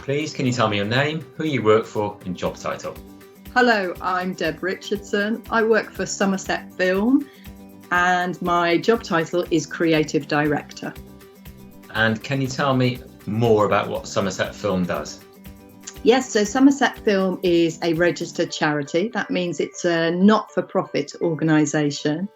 Please, can you tell me your name, who you work for, and job title? Hello, I'm Deb Richardson. I work for Somerset Film and my job title is Creative Director. And can you tell me more about what Somerset Film does? Yes, so Somerset Film is a registered charity. That means it's a not-for-profit organisation.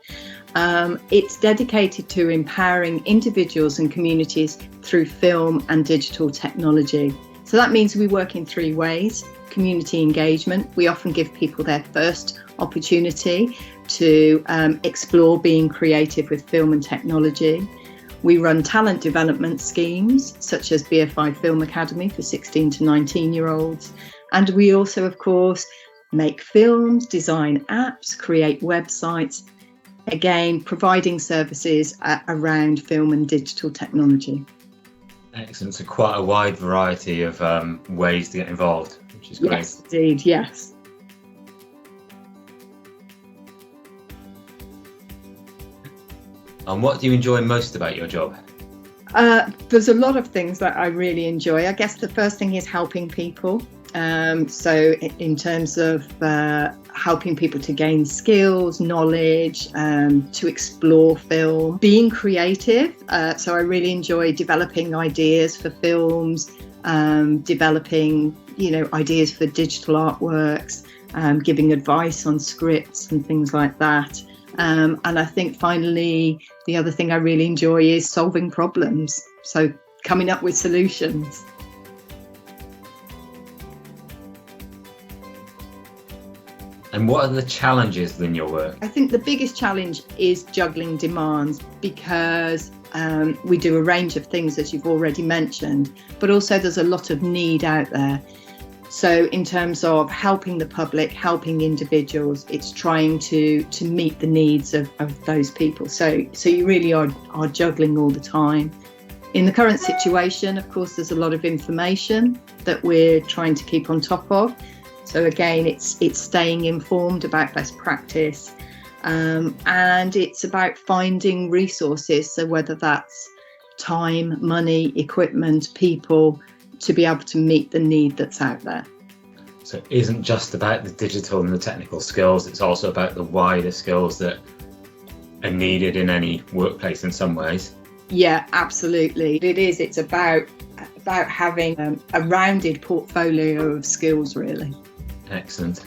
It's dedicated to empowering individuals and communities through film and digital technology. So that means we work in three ways. Community engagement. We often give people their first opportunity to explore being creative with film and technology. We run talent development schemes such as BFI Film Academy for 16 to 19-year-olds. And we also, of course, make films, design apps, create websites, again, providing services around film and digital technology. Excellent. So quite a wide variety of ways to get involved, which is great. Yes, indeed, yes. And what do you enjoy most about your job? There's a lot of things that I really enjoy. I guess the first thing is helping people. So in terms of helping people to gain skills, knowledge, to explore film, being creative. So I really enjoy developing ideas for films, developing, ideas for digital artworks, giving advice on scripts and things like that. And I think finally, the other thing I really enjoy is solving problems. So coming up with solutions. And what are the challenges in your work? I think the biggest challenge is juggling demands because we do a range of things, as you've already mentioned, but also there's a lot of need out there. So in terms of helping the public, helping individuals, it's trying to meet the needs of those people. So you really are juggling all the time. In the current situation, of course, there's a lot of information that we're trying to keep on top of. So again, it's staying informed about best practice, and it's about finding resources. So whether that's time, money, equipment, people, to be able to meet the need that's out there. So it isn't just about the digital and the technical skills, it's also about the wider skills that are needed in any workplace in some ways. Yeah, absolutely. It is. It's about having a rounded portfolio of skills, really. Excellent.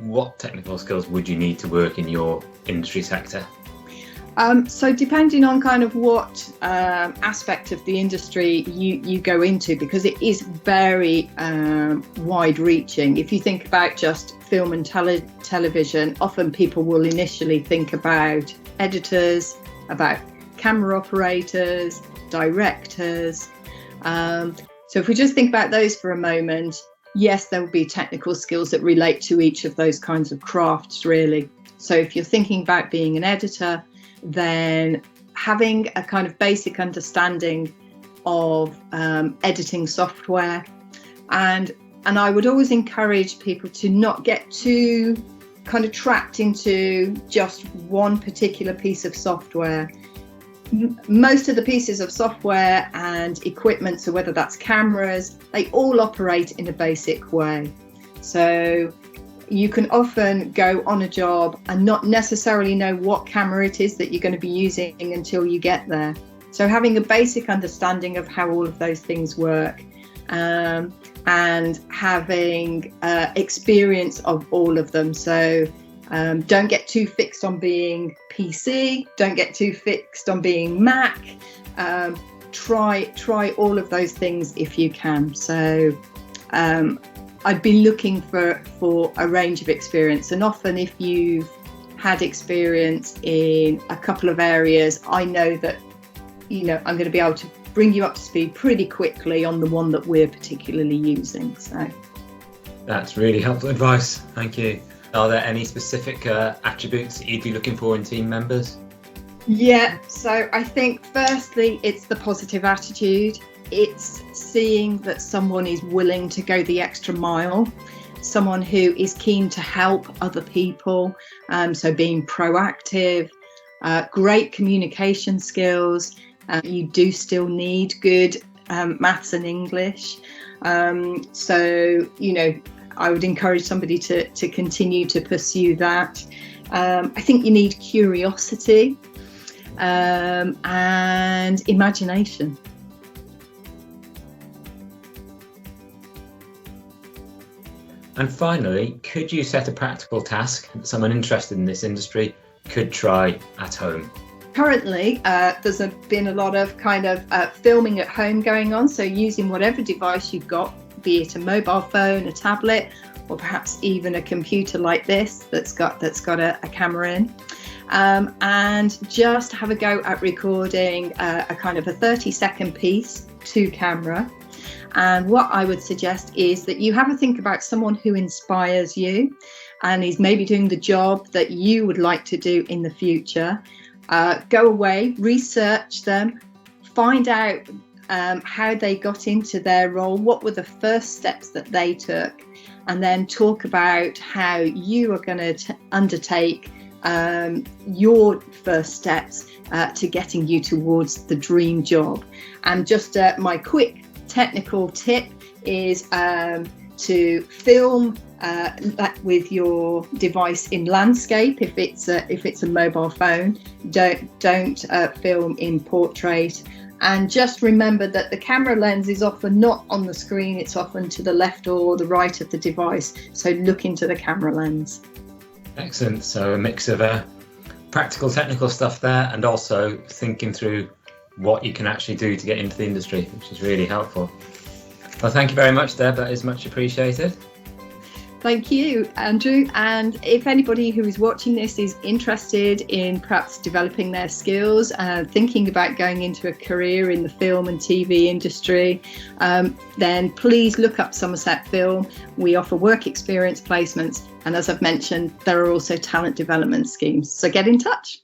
What technical skills would you need to work in your industry sector? So depending on kind of what aspect of the industry you go into, because it is very wide-reaching. If you think about just film and television, often people will initially think about editors, about camera operators, directors. So if we just think about those for a moment, yes, there will be technical skills that relate to each of those kinds of crafts, really. So if you're thinking about being an editor, then having a kind of basic understanding of editing software, and I would always encourage people to not get too kind of trapped into just one particular piece of software. Most of the pieces of software and equipment, so whether that's cameras, they all operate in a basic way. So you can often go on a job and not necessarily know what camera it is that you're going to be using until you get there. So having a basic understanding of how all of those things work, and having experience of all of them. So don't get too fixed on being PC, don't get too fixed on being Mac. Try all of those things if you can. So I'd be looking for a range of experience, and often if you've had experience in a couple of areas, I know that I'm going to be able to bring you up to speed pretty quickly on the one that we're particularly using. So that's really helpful advice, thank you. Are there any specific attributes that you'd be looking for in team members? Yeah, so I think firstly it's the positive attitude. It's seeing that someone is willing to go the extra mile, someone who is keen to help other people, so being proactive, great communication skills. You do still need good maths and English. So, you know, I would encourage somebody to continue to pursue that. I think you need curiosity and imagination. And finally, could you set a practical task that someone interested in this industry could try at home? Currently, there's been a lot of kind of filming at home going on. So using whatever device you've got, be it a mobile phone, a tablet, or perhaps even a computer like this that's got a camera in, and just have a go at recording a kind of a 30-second piece to camera. And what I would suggest is that you have a think about someone who inspires you and is maybe doing the job that you would like to do in the future. Go away, research them, find out how they got into their role, what were the first steps that they took, and then talk about how you are going to undertake your first steps to getting you towards the dream job. And just my quick technical tip is to film with your device in landscape. If it's a mobile phone, don't film in portrait. And just remember that the camera lens is often not on the screen, it's often to the left or the right of the device. So look into the camera lens. Excellent. So a mix of practical technical stuff there and also thinking through what you can actually do to get into the industry, which is really helpful. Well, thank you very much, Deb. That is much appreciated. Thank you, Andrew. And if anybody who is watching this is interested in perhaps developing their skills, thinking about going into a career in the film and TV industry, then please look up Somerset Film. We offer work experience placements. And as I've mentioned, there are also talent development schemes. So get in touch.